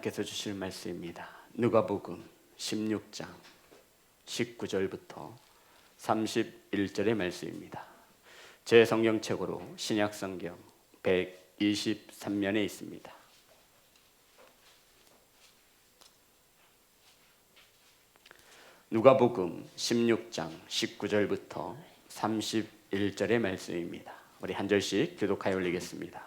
하나님께서 주실 말씀입니다. 누가복음 16장 19절부터 31절의 말씀입니다. 제 성경책으로 신약성경 123면에 있습니다. 누가복음 16장 19절부터 31절의 말씀입니다. 우리 한 절씩 교독하여 올리겠습니다.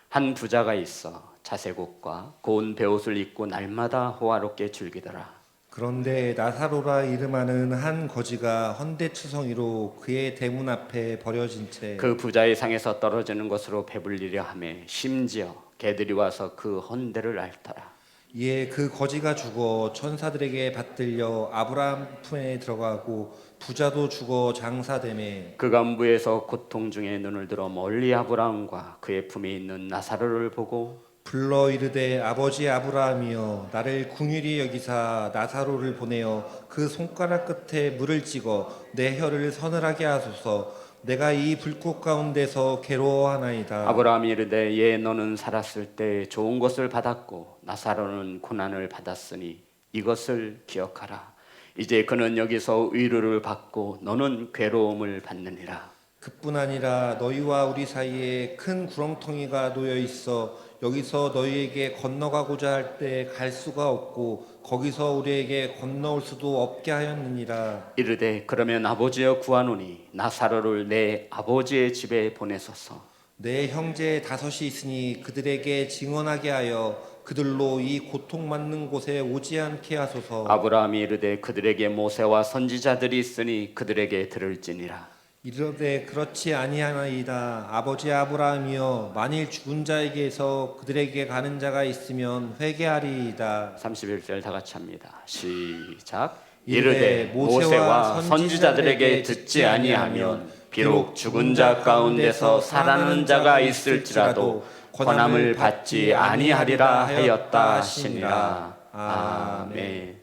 한 부자가 있어 자색옷과 고운 베옷을 입고 날마다 호화롭게 즐기더라. 그런데 나사로라 이름하는 한 거지가 헌데추성이로 그의 대문 앞에 버려진 채 그 부자의 상에서 떨어지는 것으로 배불리려 하매 심지어 개들이 와서 그 헌데를 핥더라. 이에 그 거지가 죽어 천사들에게 받들려 아브라함 품에 들어가고 부자도 죽어 장사되매 그가 무에서 고통 중에 눈을 들어 멀리 아브라함과 그의 품에 있는 나사로를 보고 불러 이르되 아버지 아브라함이여 나를 긍휼히 여기사 나사로를 보내어 그 손가락 끝에 물을 찍어 내 혀를 서늘하게 하소서. 내가 이 불꽃 가운데서 괴로워하나이다. 아브라함이 이르되 예 너는 살았을 때 좋은 것을 받았고 나사로는 고난을 받았으니 이것을 기억하라. 이제 그는 여기서 위로를 받고 너는 괴로움을 받느니라. 그뿐 아니라 너희와 우리 사이에 큰 구렁텅이가 놓여 있어 여기서 너희에게 건너가고자 할 때 갈 수가 없고 거기서 우리에게 건너올 수도 없게 하였느니라. 이르되 그러면 아버지여 구하노니 나사로를 내 아버지의 집에 보내소서. 내 형제 다섯이 있으니 그들에게 증언하게 하여 그들로 이 고통받는 곳에 오지 않게 하소서. 아브라함이 이르되 그들에게 모세와 선지자들이 있으니 그들에게 들을지니라. 이르되 그렇지 아니하나이다. 아버지 아브라함이여 만일 죽은 자에게서 그들에게 가는 자가 있으면 회개하리이다. 31절 다 같이 합니다. 시작. 이르되 이르되 모세와 선지자들에게 듣지 아니하면 비록 죽은 자 가운데서 살아나는 자가 있을지라도 권함을 받지 아니하리라 하였다 하시니라. 아멘.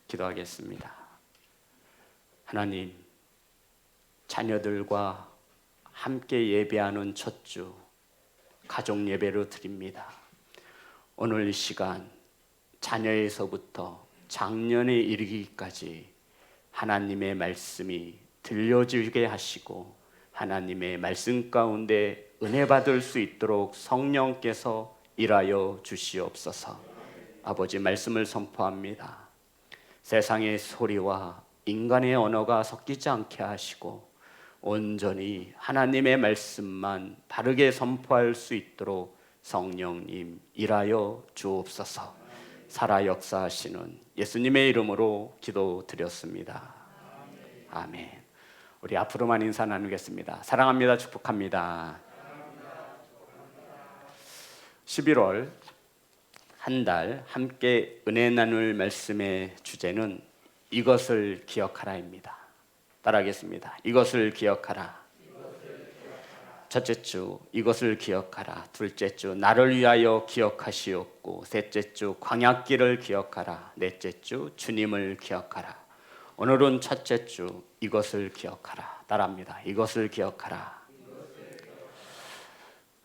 기도하겠습니다. 하나님, 자녀들과 함께 예배하는 첫 주 가족 예배로 드립니다. 오늘 이 시간 자녀에서부터 장년에 이르기까지 하나님의 말씀이 들려지게 하시고 하나님의 말씀 가운데 은혜 받을 수 있도록 성령께서 일하여 주시옵소서. 아버지 말씀을 선포합니다. 세상의 소리와 인간의 언어가 섞이지 않게 하시고 온전히 하나님의 말씀만 바르게 선포할 수 있도록 성령님 일하여 주옵소서. 살아 역사하시는 예수님의 이름으로 기도드렸습니다. 아멘. 우리 앞으로만 인사 나누겠습니다. 사랑합니다. 축복합니다. 11월 한 달 함께 은혜 나눌 말씀의 주제는 이것을 기억하라입니다. 따라하겠습니다. 이것을 기억하라. 첫째 주 이것을 기억하라. 둘째 주 나를 위하여 기억하시옵고 셋째 주 광야길을 기억하라. 넷째 주 주님을 기억하라. 오늘은 첫째 주 이것을 기억하라. 따라합니다. 이것을 기억하라.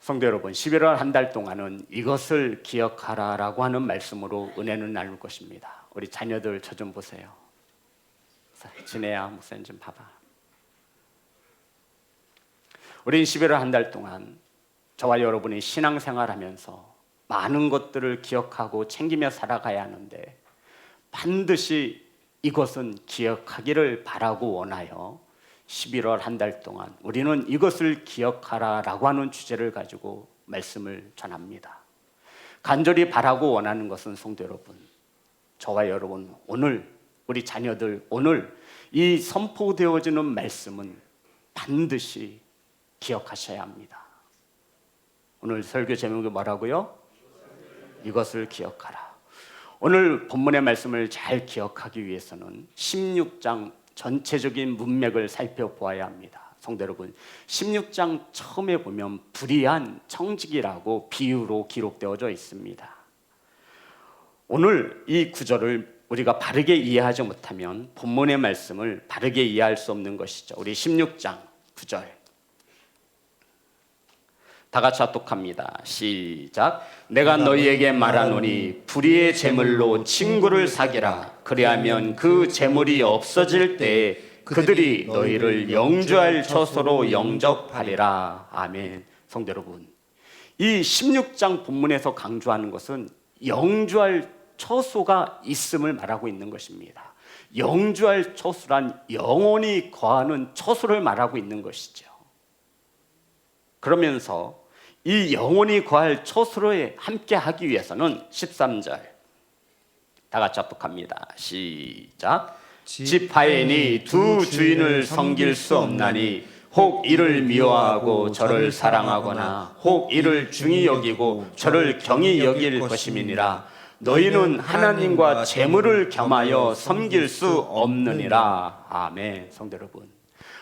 성도 여러분, 11월 한 달 동안은 이것을 기억하라라고 하는 말씀으로 은혜는 나눌 것입니다. 우리 자녀들 저 좀 보세요. 진혜야, 목사님 좀 봐봐. 우린 11월 한 달 동안 저와 여러분이 신앙생활하면서 많은 것들을 기억하고 챙기며 살아가야 하는데 반드시 이것은 기억하기를 바라고 원하여 11월 한 달 동안 우리는 이것을 기억하라라고 하는 주제를 가지고 말씀을 전합니다. 간절히 바라고 원하는 것은 성도 여러분, 저와 여러분 오늘 우리 자녀들 오늘 이 선포되어지는 말씀은 반드시 기억하셔야 합니다. 오늘 설교 제목이 뭐라고요? 이것을 기억하라. 오늘 본문의 말씀을 잘 기억하기 위해서는 16장 전체적인 문맥을 살펴보아야 합니다. 성도 여러분, 16장 처음에 보면 불의한 청지기라고 비유로 기록되어져 있습니다. 오늘 이 구절을 우리가 바르게 이해하지 못하면 본문의 말씀을 바르게 이해할 수 없는 것이죠. 우리 16장 9절 다 같이 합독합니다. 시작. 내가 너희에게 말하노니 불의의 제물로 친구를 사귀라. 그리하면 그 제물이 없어질 때 그들이 너희를 영주할 처소로 영접하리라. 아멘. 성도 여러분, 이 16장 본문에서 강조하는 것은 영주할 처소가 있음을 말하고 있는 것입니다. 영주할 처소란 영원히 거하는 처소를 말하고 있는 것이죠. 그러면서 이 영원히 거할 처소에 함께 하기 위해서는 13절 다 같이 합독합니다. 시작. 집 하인이 두 주인을 섬길 수 없나니 혹 이를 미워하고 저를 사랑하거나 혹 이를 중히 여기고 저를 경히 여길 것임이니라. 너희는 하나님과 재물을 겸하여 섬길 수 없느니라. 아멘. 성도 여러분,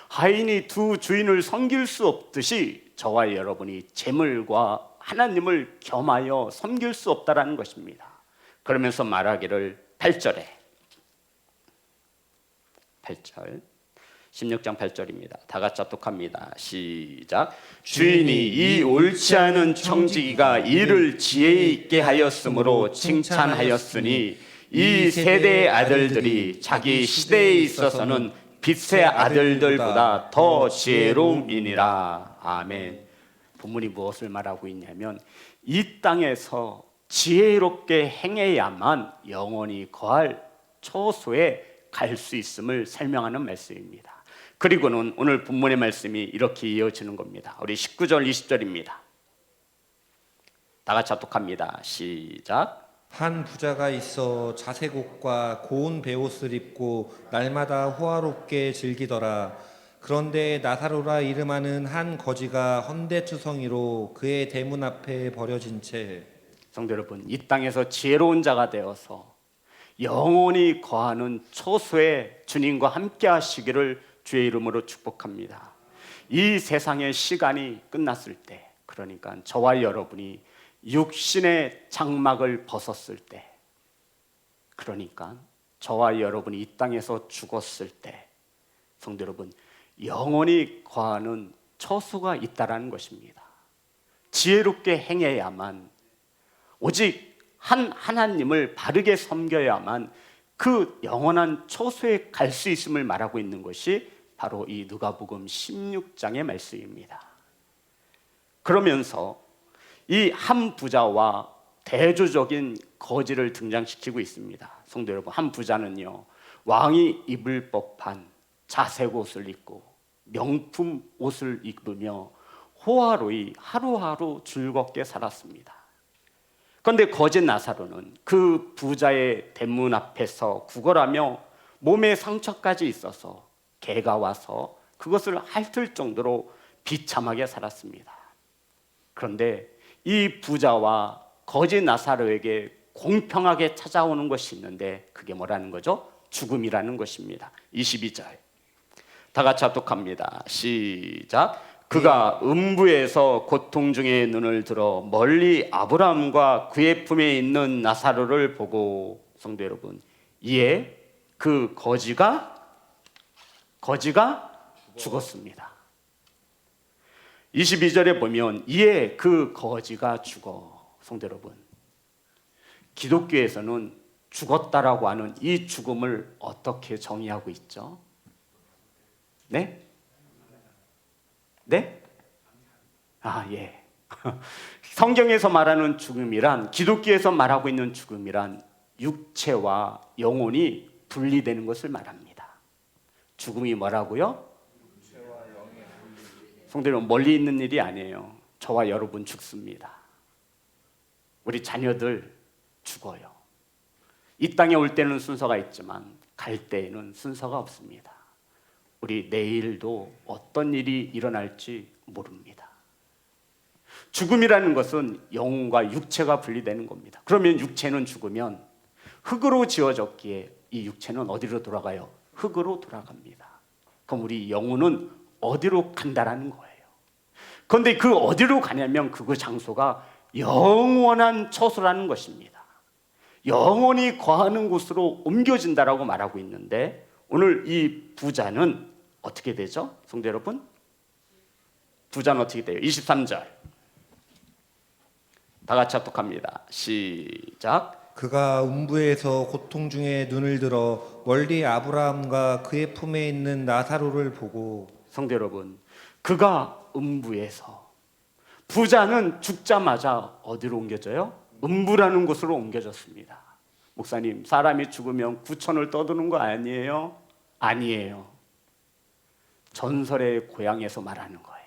하인이 두 주인을 섬길 수 없듯이 저와 여러분이 재물과 하나님을 겸하여 섬길 수 없다라는 것입니다. 그러면서 말하기를 8절 16장 8절입니다. 다 같이 합독합니다. 시작. 주인이 이 옳지 않은 청지기가 이를 지혜 있게 하였으므로 칭찬하였으니 이 세대의 아들들이 자기 시대에 있어서는 빛의 아들들보다 더 지혜로움이니라. 아멘. 본문이 무엇을 말하고 있냐면 이 땅에서 지혜롭게 행해야만 영원히 거할 처소에 갈 수 있음을 설명하는 말씀입니다. 그리고는 오늘 본문의 말씀이 이렇게 이어지는 겁니다. 우리 19절 20절입니다. 다 같이 합독합니다. 시작. 한 부자가 있어 자색옷과 고운 베옷을 입고 날마다 호화롭게 즐기더라. 그런데 나사로라 이름하는 한 거지가 헌데투성이로 그의 대문 앞에 버려진 채. 성도 여러분, 이 땅에서 지혜로운 자가 되어서 영원히 거하는 처소에 주님과 함께 하시기를 주의 이름으로 축복합니다. 이 세상의 시간이 끝났을 때, 그러니까 저와 여러분이 육신의 장막을 벗었을 때, 그러니까 저와 여러분이 이 땅에서 죽었을 때, 성도 여러분, 영원히 거하는 처소가 있다라는 것입니다. 지혜롭게 행해야만, 오직 한 하나님을 바르게 섬겨야만 그 영원한 처소에 갈 수 있음을 말하고 있는 것이 바로 이 누가복음 16장의 말씀입니다. 그러면서 이 한 부자와 대조적인 거지를 등장시키고 있습니다. 성도 여러분, 한 부자는요, 왕이 입을 법한 자색 옷을 입고 명품 옷을 입으며 호화로이 하루하루 즐겁게 살았습니다. 그런데 거짓 나사로는 그 부자의 대문 앞에서 구걸하며 몸에 상처까지 있어서 개가 와서 그것을 핥을 정도로 비참하게 살았습니다. 그런데 이 부자와 거짓 나사로에게 공평하게 찾아오는 것이 있는데 그게 뭐라는 거죠? 죽음이라는 것입니다. 22절 다 같이 합독합니다. 시작. 그가 음부에서 고통 중에 눈을 들어 멀리 아브라함과 그의 품에 있는 나사로를 보고, 성도 여러분, 이에 그 거지가 죽었습니다. 22절에 보면 이에 그 거지가 죽어. 성도 여러분, 기독교에서는 죽었다라고 하는 이 죽음을 어떻게 정의하고 있죠? 네? 네? 아, 예. 성경에서 말하는 죽음이란, 기독교에서 말하고 있는 죽음이란 육체와 영혼이 분리되는 것을 말합니다. 죽음이 뭐라고요? 성도 여러분, 멀리 있는 일이 아니에요. 저와 여러분 죽습니다. 우리 자녀들 죽어요. 이 땅에 올 때는 순서가 있지만 갈 때에는 순서가 없습니다. 우리 내일도 어떤 일이 일어날지 모릅니다. 죽음이라는 것은 영혼과 육체가 분리되는 겁니다. 그러면 육체는 죽으면 흙으로 지어졌기에 이 육체는 어디로 돌아가요? 흙으로 돌아갑니다. 그럼 우리 영혼은 어디로 간다라는 거예요. 그런데 그 어디로 가냐면 그 장소가 영원한 처소라는 것입니다. 영원히 거하는 곳으로 옮겨진다라고 말하고 있는데, 오늘 이 부자는 어떻게 되죠? 성도 여러분, 부자는 어떻게 돼요? 23절 다 같이 합독합니다. 시작. 그가 음부에서 고통 중에 눈을 들어 멀리 아브라함과 그의 품에 있는 나사로를 보고. 성도 여러분, 그가 음부에서, 부자는 죽자마자 어디로 옮겨져요? 음부라는 곳으로 옮겨졌습니다. 목사님, 사람이 죽으면 구천을 떠도는 거 아니에요? 아니에요. 전설의 고향에서 말하는 거예요.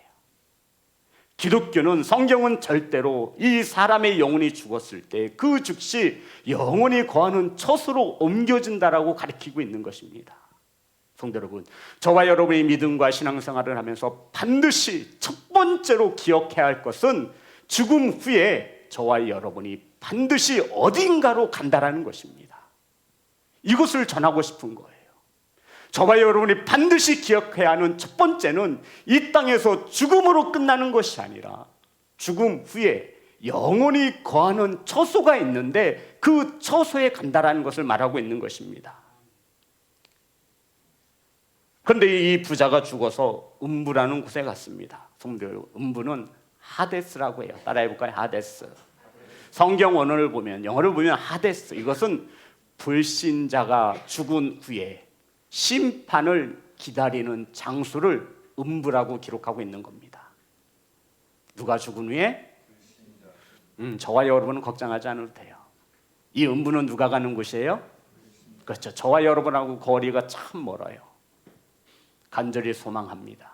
기독교는, 성경은 절대로 이 사람의 영혼이 죽었을 때 그 즉시 영혼이 거하는 처소로 옮겨진다라고 가르치고 있는 것입니다. 성도 여러분, 저와 여러분이 믿음과 신앙생활을 하면서 반드시 첫 번째로 기억해야 할 것은 죽음 후에 저와 여러분이 반드시 어딘가로 간다라는 것입니다. 이것을 전하고 싶은 거예요. 저와 여러분이 반드시 기억해야 하는 첫 번째는 이 땅에서 죽음으로 끝나는 것이 아니라 죽음 후에 영혼이 거하는 처소가 있는데 그 처소에 간다라는 것을 말하고 있는 것입니다. 그런데 이 부자가 죽어서 음부라는 곳에 갔습니다. 성도 여러분, 음부는 하데스라고 해요. 따라해볼까요? 하데스. 성경 원어를 보면, 영어를 보면 하데스, 이것은 불신자가 죽은 후에 심판을 기다리는 장소를 음부라고 기록하고 있는 겁니다. 누가 죽은 후에? 저와 여러분은 걱정하지 않아도 돼요. 이 음부는 누가 가는 곳이에요? 그렇죠. 저와 여러분하고 거리가 참 멀어요. 간절히 소망합니다.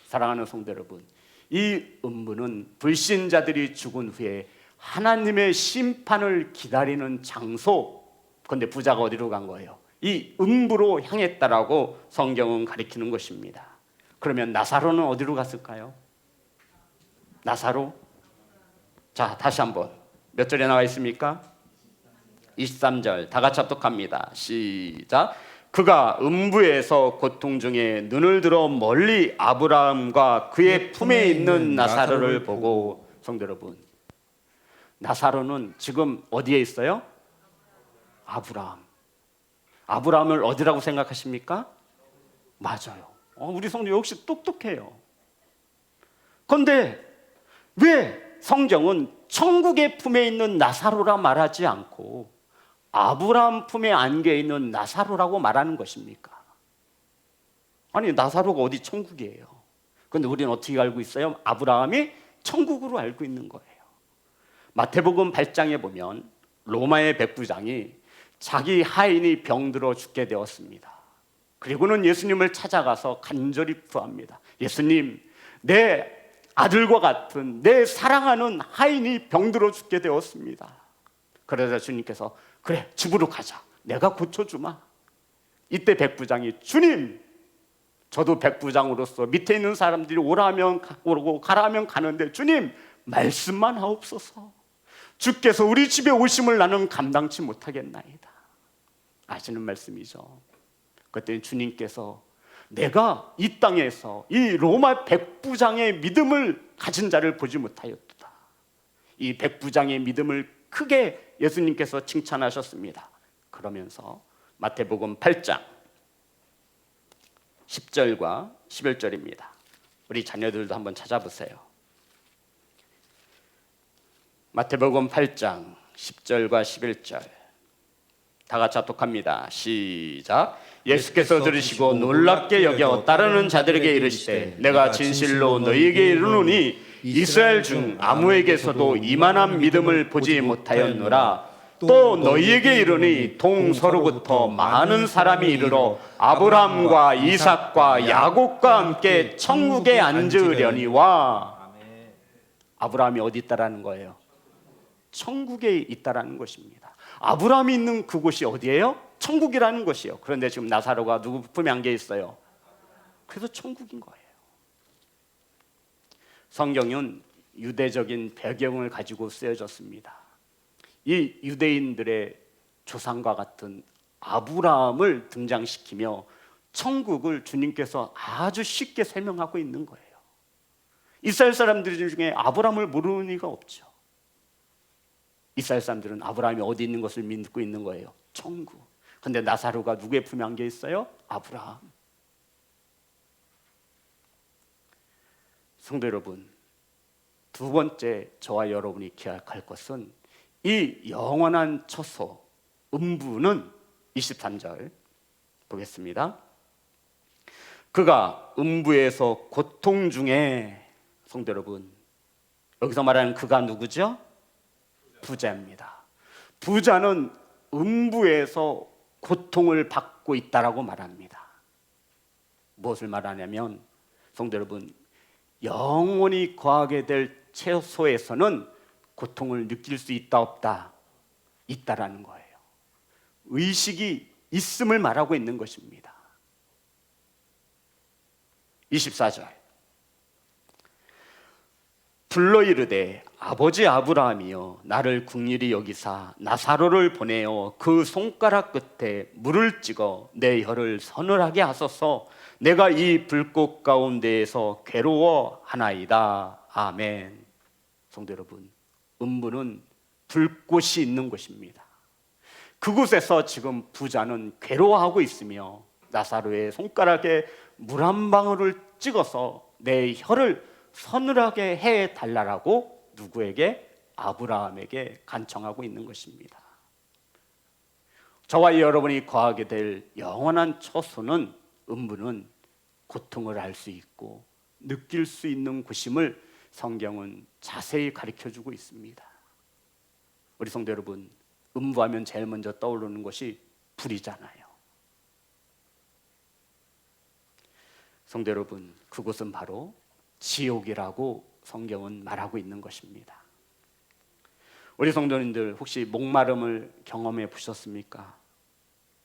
사랑하는 성도 여러분, 이 음부는 불신자들이 죽은 후에 하나님의 심판을 기다리는 장소. 그런데 부자가 어디로 간 거예요? 이 음부로 향했다라고 성경은 가리키는 것입니다. 그러면 나사로는 어디로 갔을까요? 나사로? 자, 다시 한번. 몇 절에 나와 있습니까? 23절. 다 같이 합독합니다. 시작. 그가 음부에서 고통 중에 눈을 들어 멀리 아브라함과 그의 품에 있는 나사로를 보고. 성도 여러분, 나사로는 지금 어디에 있어요? 아브라함을 어디라고 생각하십니까? 맞아요. 우리 성도 역시 똑똑해요. 그런데 왜 성경은 천국의 품에 있는 나사로라 말하지 않고 아브라함 품에 안겨 있는 나사로라고 말하는 것입니까? 아니, 나사로가 어디 천국이에요? 그런데 우리는 어떻게 알고 있어요? 아브라함이 천국으로 알고 있는 거예요. 마태복음 8장에 보면 로마의 백부장이 자기 하인이 병들어 죽게 되었습니다. 그리고는 예수님을 찾아가서 간절히 구합니다. 예수님, 내 아들과 같은 내 사랑하는 하인이 병들어 죽게 되었습니다. 그러자 주님께서 그래, 집으로 가자. 내가 고쳐주마. 이때 백부장이 주님, 저도 백부장으로서 밑에 있는 사람들이 오라 하면 오고 가라 하면 가는데 주님, 말씀만 하옵소서. 주께서 우리 집에 오심을 나는 감당치 못하겠나이다. 아시는 말씀이죠. 그때 주님께서 내가 이 땅에서 이 로마 백부장의 믿음을 가진 자를 보지 못하였도다. 이 백부장의 믿음을 크게 예수님께서 칭찬하셨습니다. 그러면서 마태복음 8장 10절과 11절입니다. 우리 자녀들도 한번 찾아보세요. 마태복음 8장 10절과 11절 다 같이 합독합니다. 시작. 예수께서 들으시고 놀랍게 여겨 따르는 자들에게 이르시되 내가 진실로 너희에게 이르노니 이스라엘 중 아무에게서도 이만한 믿음을 보지 못하였노라. 또 너희에게 이르니 동서로부터 많은 사람이 이르러 아브라함과 이삭과 야곱과 함께 천국에 앉으려니와. 아브라함이 어디 있다라는 거예요? 천국에 있다라는 것입니다. 아브라함이 있는 그곳이 어디예요? 천국이라는 것이요. 그런데 지금 나사로가 누구 품에 안겨 있어요? 그래서 천국인 거예요. 성경은 유대적인 배경을 가지고 쓰여졌습니다. 이 유대인들의 조상과 같은 아브라함을 등장시키며 천국을 주님께서 아주 쉽게 설명하고 있는 거예요. 이스라엘 사람들 중에 아브라함을 모르는 이가 없죠. 이스라엘 사람들은 아브라함이 어디 있는 것을 믿고 있는 거예요. 천국. 그런데 나사로가 누구의 품에 안겨 있어요? 아브라함. 성도 여러분, 두 번째 저와 여러분이 기억할 것은 이 영원한 처소 음부는 23절 보겠습니다. 그가 음부에서 고통 중에, 성도 여러분, 여기서 말하는 그가 누구죠? 부자입니다. 부자는 음부에서 고통을 받고 있다라고 말합니다. 무엇을 말하냐면, 성도 여러분, 영원히 거하게 될 처소에서는 고통을 느낄 수 있다 없다? 있다라는 거예요. 의식이 있음을 말하고 있는 것입니다. 24절 불러 이르되 아버지 아브라함이여 나를 긍휼히 여기사 나사로를 보내어 그 손가락 끝에 물을 찍어 내 혀를 서늘하게 하소서. 내가 이 불꽃 가운데에서 괴로워하나이다. 아멘. 성도 여러분, 음부는 불꽃이 있는 곳입니다. 그곳에서 지금 부자는 괴로워하고 있으며 나사로의 손가락에 물 한 방울을 찍어서 내 혀를 서늘하게 해달라고 누구에게? 아브라함에게 간청하고 있는 것입니다. 저와 여러분이 거하게 될 영원한 처소는, 음부는 고통을 알 수 있고 느낄 수 있는 곳임을 성경은 자세히 가르쳐주고 있습니다. 우리 성도 여러분, 음부하면 제일 먼저 떠오르는 것이 불이잖아요. 성도 여러분, 그곳은 바로 지옥이라고 성경은 말하고 있는 것입니다. 우리 성도님들 혹시 목마름을 경험해 보셨습니까?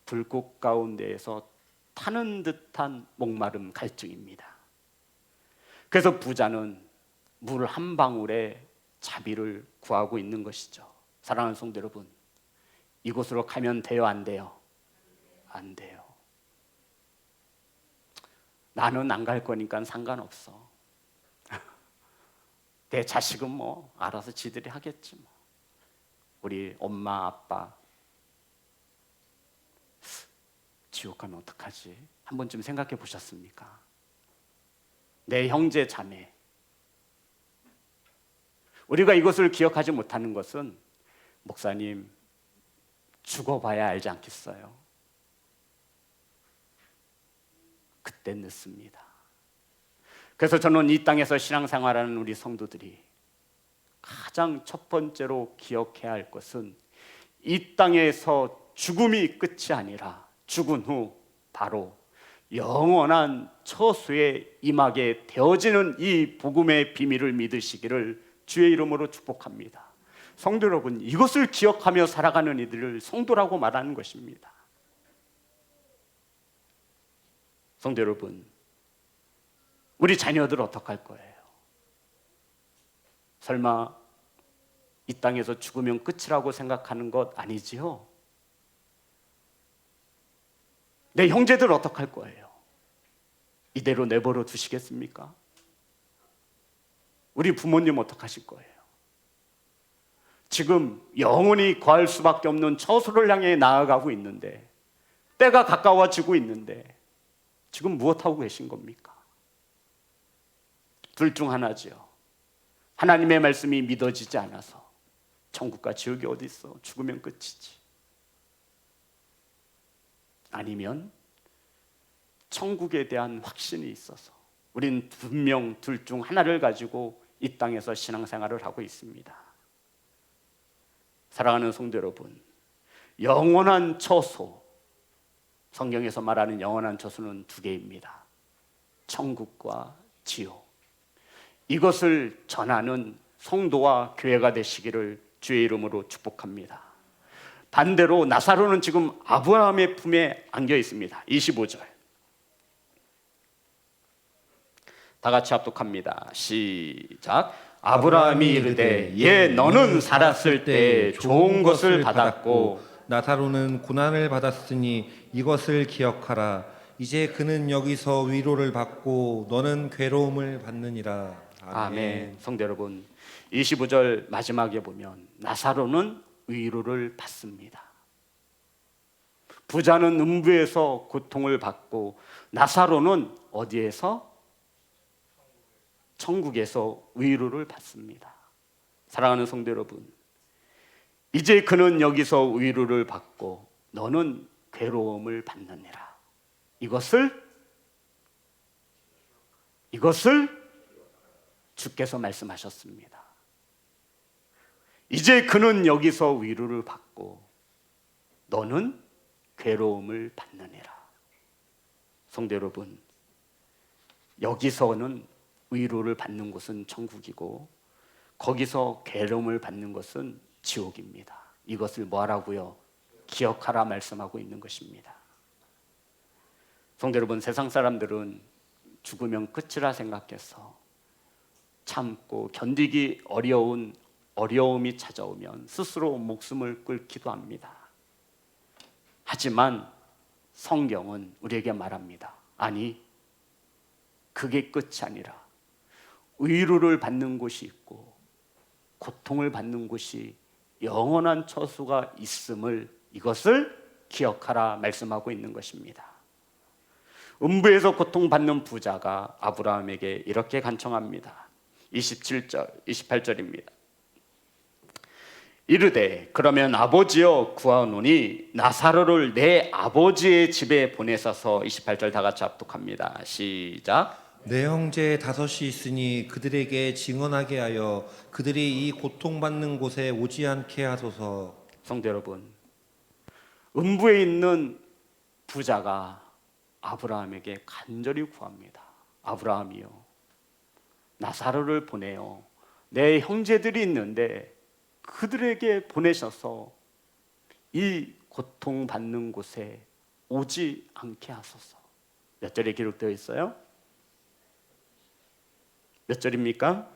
불꽃 가운데에서 타는 듯한 목마름, 갈증입니다. 그래서 부자는 물 한 방울에 자비를 구하고 있는 것이죠. 사랑하는 성도 여러분, 이곳으로 가면 돼요, 안 돼요? 안 돼요. 나는 안 갈 거니까 상관없어. 내 자식은 뭐 알아서 지들이 하겠지 뭐. 우리 엄마 아빠 지옥 가면 어떡하지? 한 번쯤 생각해 보셨습니까? 내 형제 자매, 우리가 이것을 기억하지 못하는 것은, 목사님 죽어봐야 알지 않겠어요? 그때 늦습니다. 그래서 저는 이 땅에서 신앙생활하는 우리 성도들이 가장 첫 번째로 기억해야 할 것은, 이 땅에서 죽음이 끝이 아니라 죽은 후 바로 영원한 처소에 임하게 되어지는 이 복음의 비밀을 믿으시기를 주의 이름으로 축복합니다. 성도 여러분, 이것을 기억하며 살아가는 이들을 성도라고 말하는 것입니다. 성도 여러분, 우리 자녀들 어떡할 거예요? 설마 이 땅에서 죽으면 끝이라고 생각하는 것 아니지요? 내 형제들 어떡할 거예요? 이대로 내버려 두시겠습니까? 우리 부모님 어떡하실 거예요? 지금 영원히 거할 수밖에 없는 처소를 향해 나아가고 있는데, 때가 가까워지고 있는데 지금 무엇하고 계신 겁니까? 둘 중 하나지요. 하나님의 말씀이 믿어지지 않아서 천국과 지옥이 어디 있어? 죽으면 끝이지. 아니면 천국에 대한 확신이 있어서 우린 분명 둘 중 하나를 가지고 이 땅에서 신앙생활을 하고 있습니다. 사랑하는 성도 여러분, 영원한 처소, 성경에서 말하는 영원한 처소는 두 개입니다. 천국과 지옥. 이것을 전하는 성도와 교회가 되시기를 주의 이름으로 축복합니다. 반대로 나사로는 지금 아브라함의 품에 안겨 있습니다. 25절 다 같이 합독합니다. 시작. 아브라함이 이르되 예 너는 살았을 때 좋은 것을 받았고 나사로는 고난을 받았으니 이것을 기억하라. 이제 그는 여기서 위로를 받고 너는 괴로움을 받느니라. 아멘. 성도 여러분, 25절 마지막에 보면 나사로는 위로를 받습니다. 부자는 음부에서 고통을 받고 나사로는 어디에서? 천국에서 위로를 받습니다. 사랑하는 성도 여러분, 이제 그는 여기서 위로를 받고 너는 괴로움을 받느니라. 이것을 주께서 말씀하셨습니다. 이제 그는 여기서 위로를 받고 너는 괴로움을 받느니라. 성도 여러분, 여기서는 위로를 받는 곳은 천국이고 거기서 괴로움을 받는 것은 지옥입니다. 이것을 뭐하라고요? 기억하라 말씀하고 있는 것입니다. 성도 여러분, 세상 사람들은 죽으면 끝이라 생각해서 참고 견디기 어려운 어려움이 찾아오면 스스로 목숨을 끊기도 합니다. 하지만 성경은 우리에게 말합니다. 아니, 그게 끝이 아니라 위로를 받는 곳이 있고 고통을 받는 곳이 영원한 처수가 있음을, 이것을 기억하라 말씀하고 있는 것입니다. 음부에서 고통받는 부자가 아브라함에게 이렇게 간청합니다. 28절입니다. 이르되 그러면 아버지여 구하노니 나사로를 내 아버지의 집에 보내소서. 28절 다 같이 합독합니다. 시작. 내 형제 다섯이 있으니 그들에게 증언하게 하여 그들이 이 고통받는 곳에 오지 않게 하소서. 성도 여러분, 음부에 있는 부자가 아브라함에게 간절히 구합니다. 아브라함이요, 나사로를 보내요. 내 형제들이 있는데 그들에게 보내셔서 이 고통받는 곳에 오지 않게 하소서. 몇 절에 기록되어 있어요? 몇 절입니까?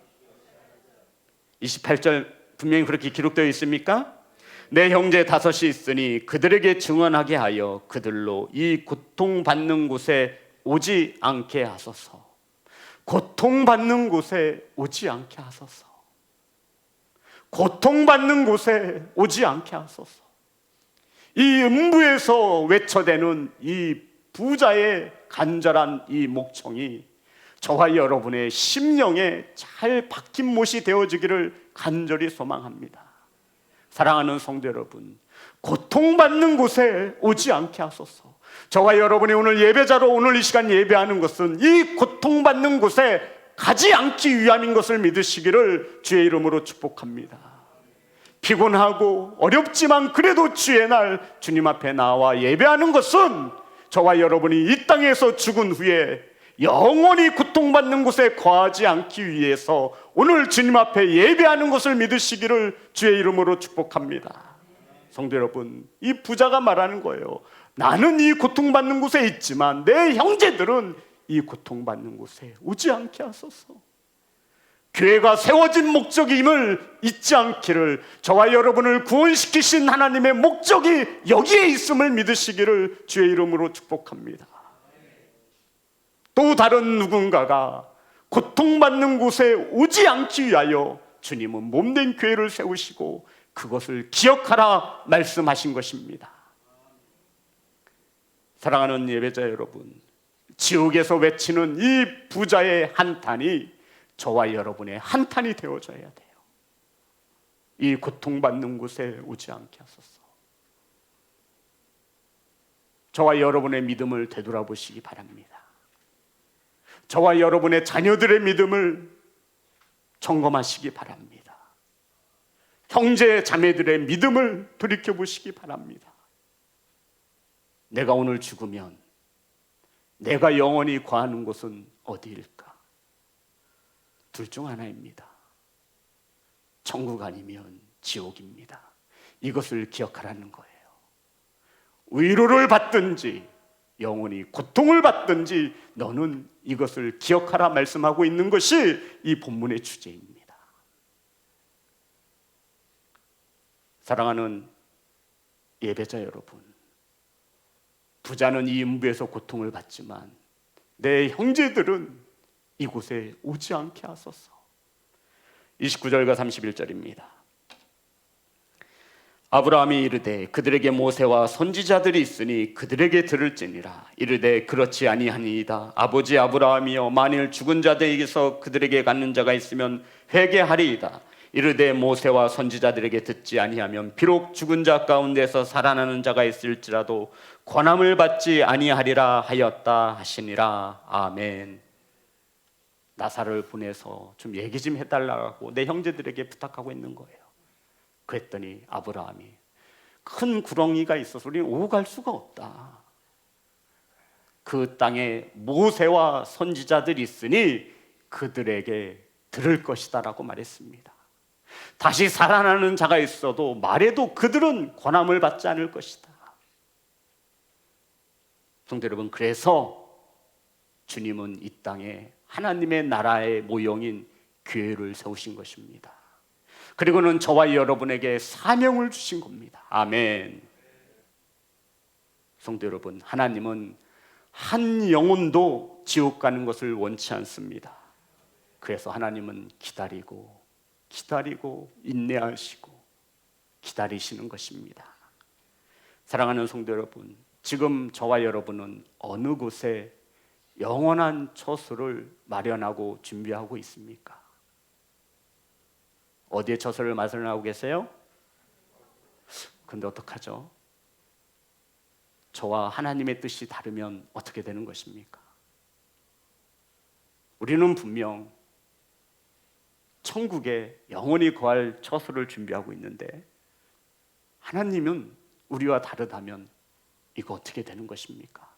28절 분명히 그렇게 기록되어 있습니까? 내 형제 다섯이 있으니 그들에게 증언하게 하여 그들로 이 고통받는 곳에 오지 않게 하소서. 고통받는 곳에 오지 않게 하소서. 고통받는 곳에 오지 않게 하소서. 이 음부에서 외쳐대는 이 부자의 간절한 이 목청이 저와 여러분의 심령에 잘 박힌 못이 되어지기를 간절히 소망합니다. 사랑하는 성도 여러분, 고통받는 곳에 오지 않게 하소서. 저와 여러분이 오늘 예배자로 오늘 이 시간 예배하는 것은 이 고통받는 곳에 가지 않기 위함인 것을 믿으시기를 주의 이름으로 축복합니다. 피곤하고 어렵지만 그래도 주의 날 주님 앞에 나와 예배하는 것은 저와 여러분이 이 땅에서 죽은 후에 영원히 고통받는 곳에 거하지 않기 위해서 오늘 주님 앞에 예배하는 것을 믿으시기를 주의 이름으로 축복합니다. 성도 여러분, 이 부자가 말하는 거예요. 나는 이 고통받는 곳에 있지만 내 형제들은 이 고통받는 곳에 오지 않게 하소서. 교회가 세워진 목적임을 잊지 않기를, 저와 여러분을 구원시키신 하나님의 목적이 여기에 있음을 믿으시기를 주의 이름으로 축복합니다. 또 다른 누군가가 고통받는 곳에 오지 않기 위하여 주님은 몸된 교회를 세우시고 그것을 기억하라 말씀하신 것입니다. 사랑하는 예배자 여러분, 지옥에서 외치는 이 부자의 한탄이 저와 여러분의 한탄이 되어져야 돼요. 이 고통받는 곳에 오지 않게 하소서. 저와 여러분의 믿음을 되돌아보시기 바랍니다. 저와 여러분의 자녀들의 믿음을 점검하시기 바랍니다. 형제 자매들의 믿음을 돌이켜보시기 바랍니다. 내가 오늘 죽으면 내가 영원히 거하는 곳은 어디일까? 둘 중 하나입니다. 천국 아니면 지옥입니다. 이것을 기억하라는 거예요. 위로를 받든지 영원히 고통을 받든지 너는 이것을 기억하라 말씀하고 있는 것이 이 본문의 주제입니다. 사랑하는 예배자 여러분, 부자는 이 음부에서 고통을 받지만 내 형제들은 이곳에 오지 않게 하소서. 29절과 31절입니다. 아브라함이 이르되 그들에게 모세와 선지자들이 있으니 그들에게 들을지니라. 이르되 그렇지 아니하니이다. 아버지 아브라함이여 만일 죽은 자들에게서 그들에게 갖는 자가 있으면 회개하리이다. 이르되 모세와 선지자들에게 듣지 아니하면 비록 죽은 자 가운데서 살아나는 자가 있을지라도 권함을 받지 아니하리라 하였다 하시니라. 아멘. 나사로를 보내서 좀 얘기 좀 해달라고 내 형제들에게 부탁하고 있는 거예요. 그랬더니 아브라함이 큰 구렁이가 있어서 우리는 오고 갈 수가 없다. 그 땅에 모세와 선지자들이 있으니 그들에게 들을 것이다 라고 말했습니다. 다시 살아나는 자가 있어도 말해도 그들은 권함을 받지 않을 것이다. 성도 여러분, 그래서 주님은 이 땅에 하나님의 나라의 모형인 교회를 세우신 것입니다. 그리고는 저와 여러분에게 사명을 주신 겁니다. 아멘. 성도 여러분, 하나님은 한 영혼도 지옥 가는 것을 원치 않습니다. 그래서 하나님은 기다리고 인내하시고 기다리시는 것입니다. 사랑하는 성도 여러분, 지금 저와 여러분은 어느 곳에 영원한 처소를 마련하고 준비하고 있습니까? 어디에 처소를 마련하고 계세요? 근데 어떡하죠? 저와 하나님의 뜻이 다르면 어떻게 되는 것입니까? 우리는 분명 천국에 영원히 거할 처소를 준비하고 있는데 하나님은 우리와 다르다면 이거 어떻게 되는 것입니까?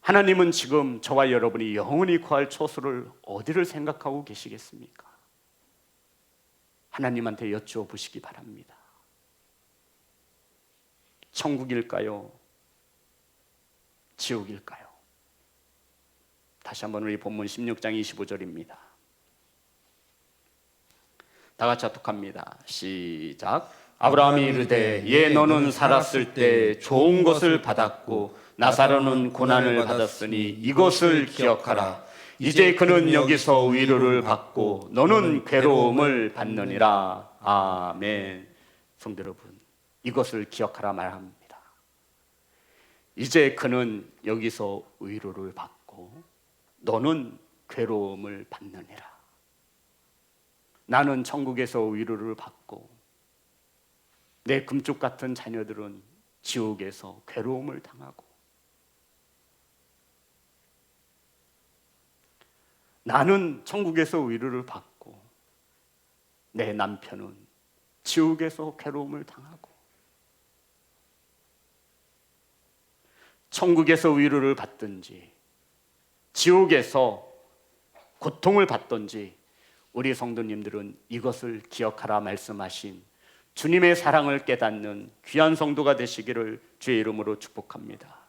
하나님은 지금 저와 여러분이 영원히 거할 처소를 어디를 생각하고 계시겠습니까? 하나님한테 여쭈어 보시기 바랍니다. 천국일까요? 지옥일까요? 다시 한번 우리 본문 16장 25절입니다. 다 같이 합독합니다. 시작. 아브라함이 이르되 예 너는 살았을 때 좋은 것을 받았고 나사로는 고난을 받았으니 이것을 기억하라. 이제 그는 여기서 위로를 받고 너는 괴로움을 받느니라. 아멘. 성도 여러분, 이것을 기억하라 말합니다. 이제 그는 여기서 위로를 받고 너는 괴로움을 받느니라. 나는 천국에서 위로를 받고 내 금쪽 같은 자녀들은 지옥에서 괴로움을 당하고 나는 천국에서 위로를 받고 내 남편은 지옥에서 괴로움을 당하고 천국에서 위로를 받든지 지옥에서 고통을 받든지 우리 성도님들은 이것을 기억하라 말씀하신 주님의 사랑을 깨닫는 귀한 성도가 되시기를 주의 이름으로 축복합니다.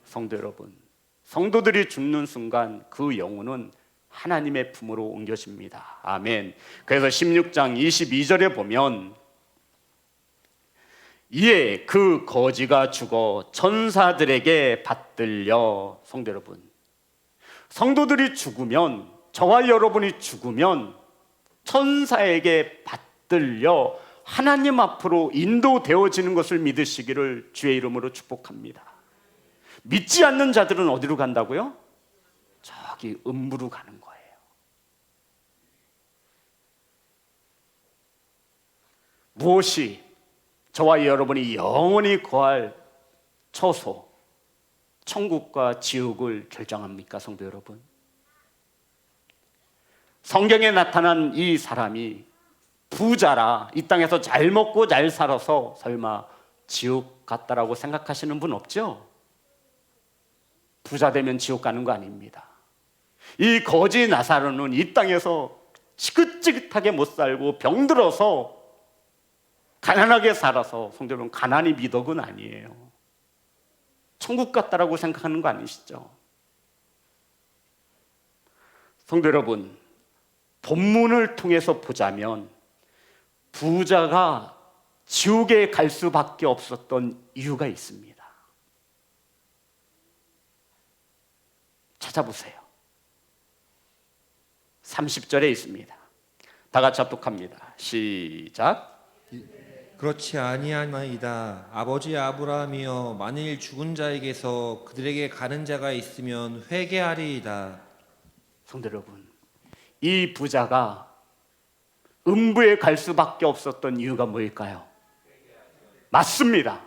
성도 여러분, 성도들이 죽는 순간 그 영혼은 하나님의 품으로 옮겨집니다. 아멘. 그래서 16장 22절에 보면 이에 그 거지가 죽어 천사들에게 받들려. 성도 여러분, 성도들이 죽으면, 저와 여러분이 죽으면 천사에게 받들려 하나님 앞으로 인도되어지는 것을 믿으시기를 주의 이름으로 축복합니다. 믿지 않는 자들은 어디로 간다고요? 저기 음부로 가는 거예요. 무엇이 저와 여러분이 영원히 거할 처소, 천국과 지옥을 결정합니까, 성도 여러분? 성경에 나타난 이 사람이 부자라 이 땅에서 잘 먹고 잘 살아서 설마 지옥 갔다라고 생각하시는 분 없죠? 부자 되면 지옥 가는 거 아닙니다. 이 거지 나사로는 이 땅에서 지긋지긋하게 못 살고 병들어서 가난하게 살아서, 성도 여러분, 가난이 미덕은 아니에요. 천국 갔다라고 생각하는 거 아니시죠? 성도 여러분, 본문을 통해서 보자면 부자가 지옥에 갈 수밖에 없었던 이유가 있습니다. 찾아보세요. 30절에 있습니다. 다 같이 합독합니다. 시작. 그렇지 아니하나이다. 아버지 아브라함이여, 만일 죽은 자에게서 그들에게 가는 자가 있으면 회개하리이다. 성도 여러분, 이 부자가 음부에 갈 수밖에 없었던 이유가 뭐일까요? 맞습니다.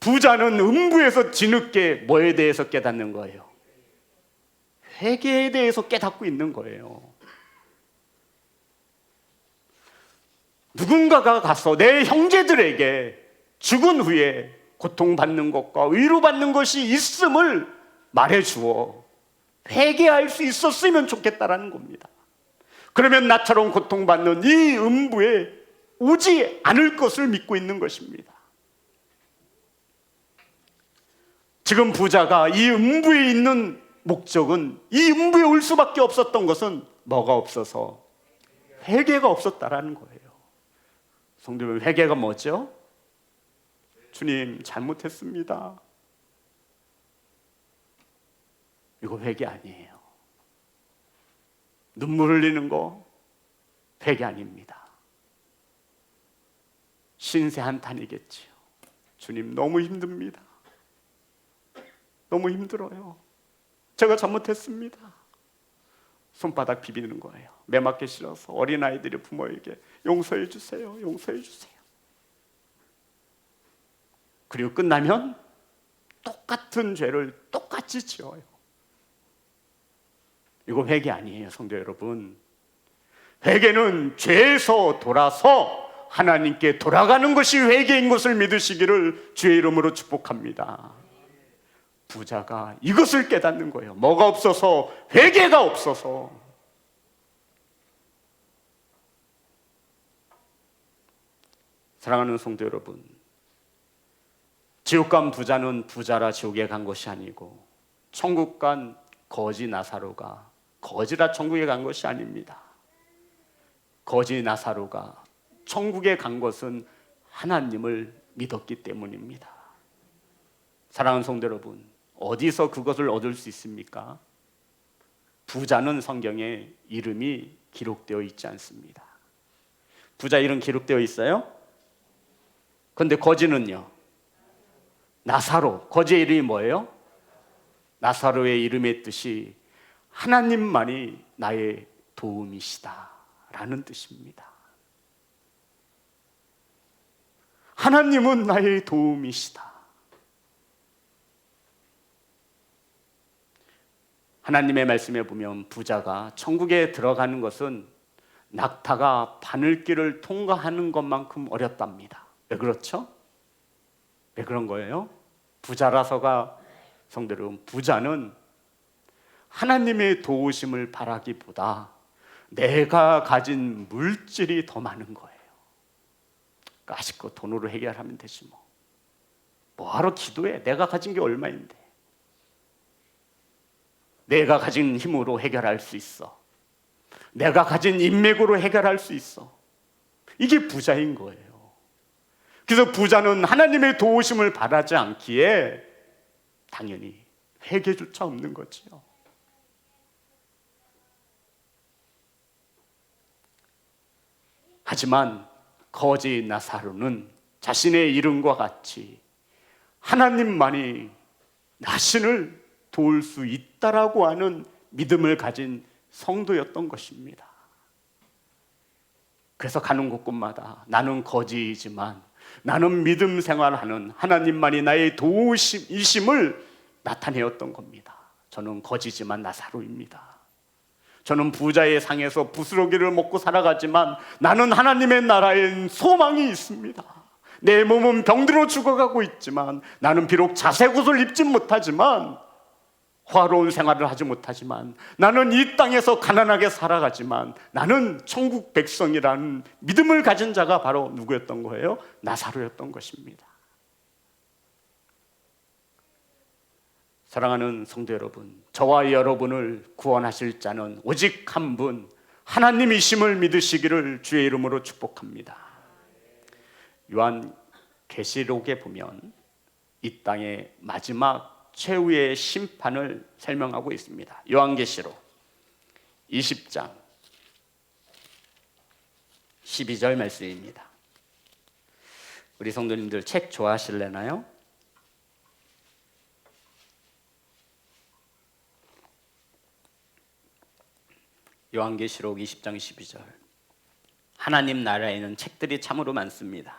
부자는 음부에서 뒤늦게 뭐에 대해서 깨닫는 거예요? 회개에 대해서 깨닫고 있는 거예요. 누군가가 가서 내 형제들에게 죽은 후에 고통받는 것과 위로받는 것이 있음을 말해주어 회개할 수 있었으면 좋겠다라는 겁니다. 그러면 나처럼 고통받는 이 음부에 오지 않을 것을 믿고 있는 것입니다. 지금 부자가 이 음부에 있는 목적은, 이 음부에 올 수밖에 없었던 것은 뭐가 없어서? 회개가 없었다라는 거예요. 성도 여러분, 회개가 뭐죠? 주님, 잘못했습니다. 이거 회개 아니에요. 눈물 흘리는 거 회개 아닙니다. 신세 한탄이겠지요. 주님, 너무 힘듭니다. 너무 힘들어요. 제가 잘못했습니다. 손바닥 비비는 거예요. 매맞기 싫어서 어린아이들이 부모에게 용서해 주세요, 용서해 주세요. 그리고 끝나면 똑같은 죄를 똑같이 지어요. 이거 회개 아니에요, 성도 여러분. 회개는 죄에서 돌아서 하나님께 돌아가는 것이 회개인 것을 믿으시기를 주의 이름으로 축복합니다. 부자가 이것을 깨닫는 거예요. 뭐가 없어서? 회개가 없어서. 사랑하는 성도 여러분, 지옥 간 부자는 부자라 지옥에 간 것이 아니고, 천국 간 거지 나사로가 거지라 천국에 간 것이 아닙니다. 거지 나사로가 천국에 간 것은 하나님을 믿었기 때문입니다. 사랑하는 성도 여러분, 어디서 그것을 얻을 수 있습니까? 부자는 성경에 이름이 기록되어 있지 않습니다. 부자 이름 기록되어 있어요? 그런데 거지는요? 나사로. 거지의 이름이 뭐예요? 나사로의 이름의 뜻이 하나님만이 나의 도움이시다 라는 뜻입니다. 하나님은 나의 도움이시다. 하나님의 말씀에 보면 부자가 천국에 들어가는 것은 낙타가 바늘길을 통과하는 것만큼 어렵답니다. 왜 그렇죠? 왜 그런 거예요? 부자라서가, 성도 여러분, 부자는 하나님의 도우심을 바라기보다 내가 가진 물질이 더 많은 거예요. 아쉽고 돈으로 해결하면 되지 뭐. 뭐하러 기도해? 내가 가진 게 얼마인데. 내가 가진 힘으로 해결할 수 있어. 내가 가진 인맥으로 해결할 수 있어. 이게 부자인 거예요. 그래서 부자는 하나님의 도우심을 바라지 않기에 당연히 회개조차 없는 거지요. 하지만 거지 나사로는 자신의 이름과 같이 하나님만이 자신을 도울 수 있다라고 하는 믿음을 가진 성도였던 것입니다. 그래서 가는 곳곳마다 나는 거지이지만 나는 믿음 생활하는 하나님만이 나의 도우심이심을 나타내었던 겁니다. 저는 거지지만 나사로입니다. 저는 부자의 상에서 부스러기를 먹고 살아가지만 나는 하나님의 나라엔 소망이 있습니다. 내 몸은 병들어 죽어가고 있지만 나는 비록 자색옷을 입지 못하지만, 화로운 생활을 하지 못하지만, 나는 이 땅에서 가난하게 살아가지만 나는 천국 백성이라는 믿음을 가진 자가 바로 누구였던 거예요? 나사로였던 것입니다. 사랑하는 성도 여러분, 저와 여러분을 구원하실 자는 오직 한 분, 하나님이심을 믿으시기를 주의 이름으로 축복합니다. 요한 계시록에 보면 이 땅의 마지막 최후의 심판을 설명하고 있습니다. 요한계시록 20장 12절 말씀입니다. 우리 성도님들 책 좋아하실래나요? 요한계시록 20장 12절. 하나님 나라에는 책들이 참으로 많습니다.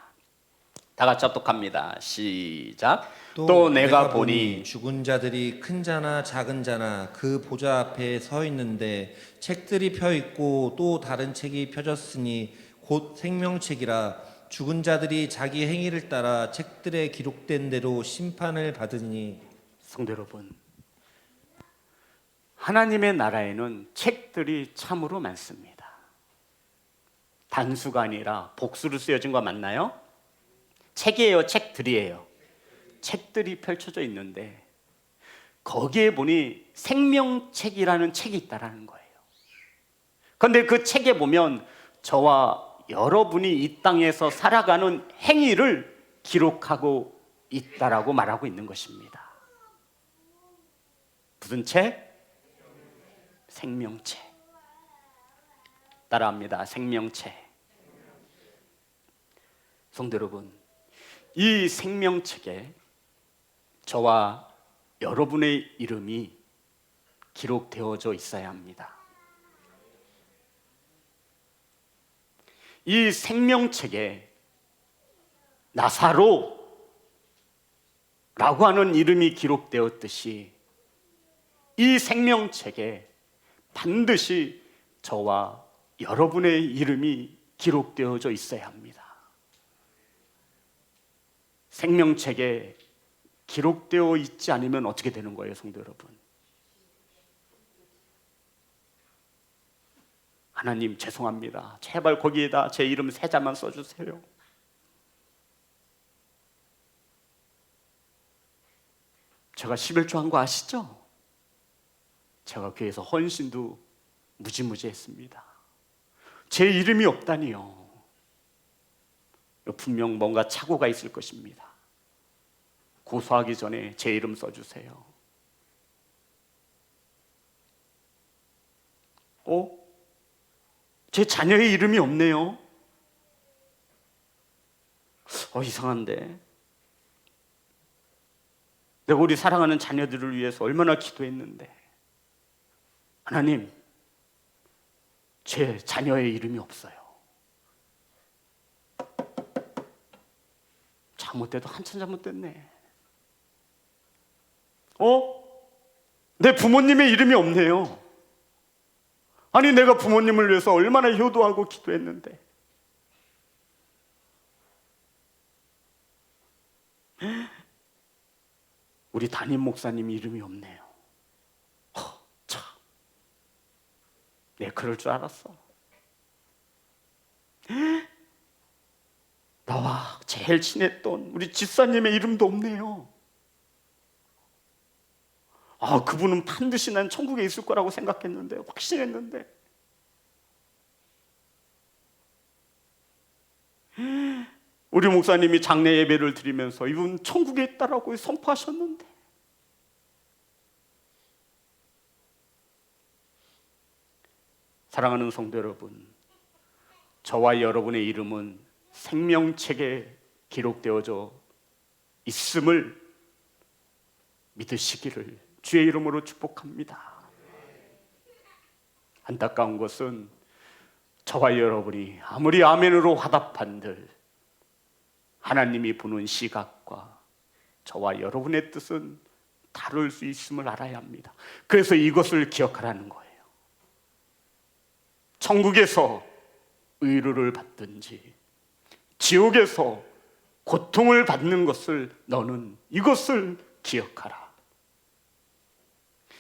다 같이 합독합니다. 시작. 또 내가 보니 죽은 자들이 큰 자나 작은 자나 그 보좌 앞에 서 있는데 책들이 펴 있고 또 다른 책이 펴졌으니 곧 생명책이라 죽은 자들이 자기 행위를 따라 책들에 기록된 대로 심판을 받으니. 성도 여러분, 하나님의 나라에는 책들이 참으로 많습니다. 단수가 아니라 복수로 쓰여진 거 맞나요? 책이에요, 책들이에요? 책들이 펼쳐져 있는데 거기에 보니 생명책이라는 책이 있다라는 거예요. 그런데 그 책에 보면 저와 여러분이 이 땅에서 살아가는 행위를 기록하고 있다라고 말하고 있는 것입니다. 무슨 책? 생명책. 따라합니다. 생명책. 성도 여러분, 이 생명책에 저와 여러분의 이름이 기록되어져 있어야 합니다. 이 생명책에 나사로라고 하는 이름이 기록되었듯이 이 생명책에 반드시 저와 여러분의 이름이 기록되어져 있어야 합니다. 생명책에 기록되어 있지 않으면 어떻게 되는 거예요, 성도 여러분? 하나님 죄송합니다. 제발 거기에다 제 이름 3자만 써주세요. 제가 11조 한 거 아시죠? 제가 교회에서 헌신도 무지무지 했습니다. 제 이름이 없다니요. 분명 뭔가 착오가 있을 것입니다. 고소하기 전에 제 이름 써주세요. 제 자녀의 이름이 없네요. 이상한데. 내가 우리 사랑하는 자녀들을 위해서 얼마나 기도했는데. 하나님, 제 자녀의 이름이 없어요. 잘못돼도 한참 잘못됐네. 내 부모님의 이름이 없네요. 아니, 내가 부모님을 위해서 얼마나 효도하고 기도했는데. 우리 담임 목사님 이름이 없네요. 참. 내가 그럴 줄 알았어. 나와 제일 친했던 우리 집사님의 이름도 없네요. 그분은 반드시 난 천국에 있을 거라고 생각했는데, 확신했는데. 우리 목사님이 장례 예배를 드리면서 이분 천국에 있다라고 선포하셨는데. 사랑하는 성도 여러분, 저와 여러분의 이름은 생명책에 기록되어져 있음을 믿으시기를 주의 이름으로 축복합니다. 안타까운 것은 저와 여러분이 아무리 아멘으로 화답한들 하나님이 보는 시각과 저와 여러분의 뜻은 다를 수 있음을 알아야 합니다. 그래서 이것을 기억하라는 거예요. 천국에서 의로를 받든지 지옥에서 고통을 받는 것을 너는 이것을 기억하라.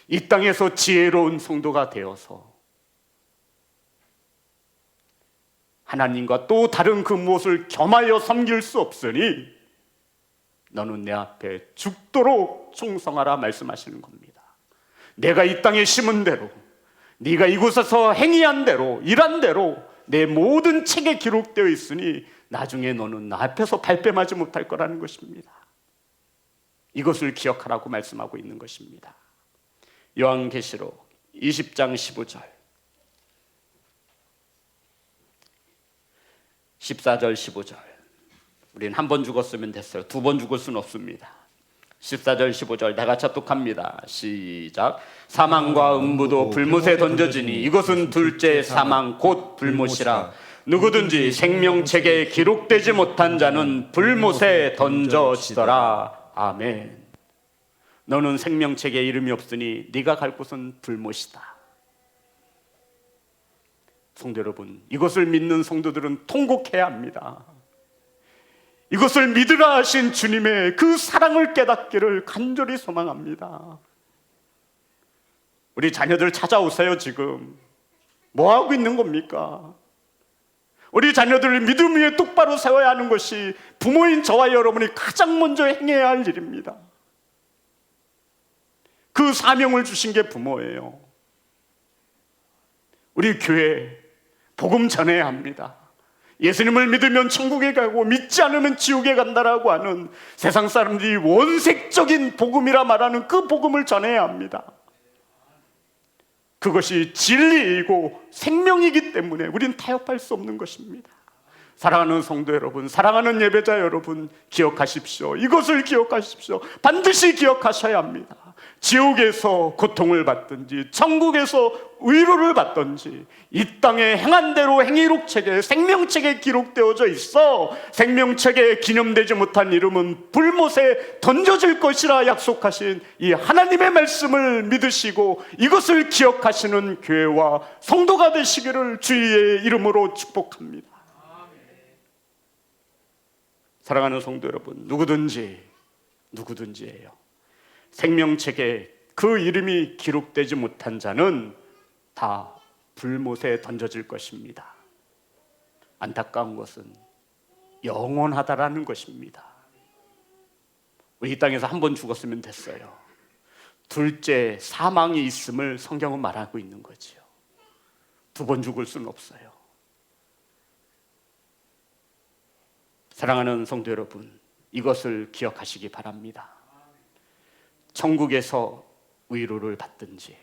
이 땅에서 지혜로운 성도가 되어서 하나님과 또 다른 그 무엇을 겸하여 섬길 수 없으니 너는 내 앞에 죽도록 충성하라 말씀하시는 겁니다. 내가 이 땅에 심은 대로, 네가 이곳에서 행위한 대로, 일한 대로 내 모든 책에 기록되어 있으니 나중에 너는 나 앞에서 발뺌하지 못할 거라는 것입니다. 이것을 기억하라고 말씀하고 있는 것입니다. 요한계시록 20장 15절. 14절 15절. 우리는 한 번 죽었으면 됐어요. 두 번 죽을 수는 없습니다. 14절 15절 다 같이 합독합니다. 시작. 사망과 음부도 불못에 던져지니 이것은 둘째 사망 곧 불못이라. 누구든지 생명책에 기록되지 못한 자는 불못에 던져지더라. 아멘. 너는 생명책에 이름이 없으니 네가 갈 곳은 불못이다. 성도 여러분, 이것을 믿는 성도들은 통곡해야 합니다. 이것을 믿으라 하신 주님의 그 사랑을 깨닫기를 간절히 소망합니다. 우리 자녀들 찾아오세요. 지금 뭐 하고 있는 겁니까? 우리 자녀들을 믿음 위에 똑바로 세워야 하는 것이 부모인 저와 여러분이 가장 먼저 행해야 할 일입니다. 그 사명을 주신 게 부모예요. 우리 교회 복음 전해야 합니다. 예수님을 믿으면 천국에 가고 믿지 않으면 지옥에 간다라고 하는 세상 사람들이 원색적인 복음이라 말하는 그 복음을 전해야 합니다. 그것이 진리이고 생명이기 때문에 우린 타협할 수 없는 것입니다. 사랑하는 성도 여러분, 사랑하는 예배자 여러분, 기억하십시오. 이것을 기억하십시오. 반드시 기억하셔야 합니다. 지옥에서 고통을 받든지 천국에서 위로를 받든지 이 땅에 행한 대로 행위록책에 생명책에 기록되어져 있어 생명책에 기념되지 못한 이름은 불못에 던져질 것이라 약속하신 이 하나님의 말씀을 믿으시고 이것을 기억하시는 교회와 성도가 되시기를 주의 이름으로 축복합니다. 사랑하는 성도 여러분, 누구든지예요. 생명책에 그 이름이 기록되지 못한 자는 다 불못에 던져질 것입니다. 안타까운 것은 영원하다라는 것입니다. 우리 이 땅에서 한 번 죽었으면 됐어요. 둘째 사망이 있음을 성경은 말하고 있는 거지요. 두 번 죽을 수는 없어요. 사랑하는 성도 여러분, 이것을 기억하시기 바랍니다. 천국에서 위로를 받든지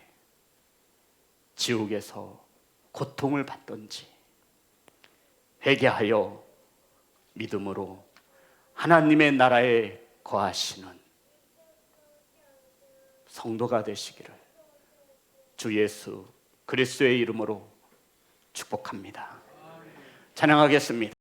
지옥에서 고통을 받든지 회개하여 믿음으로 하나님의 나라에 거하시는 성도가 되시기를 주 예수 그리스도의 이름으로 축복합니다. 찬양하겠습니다.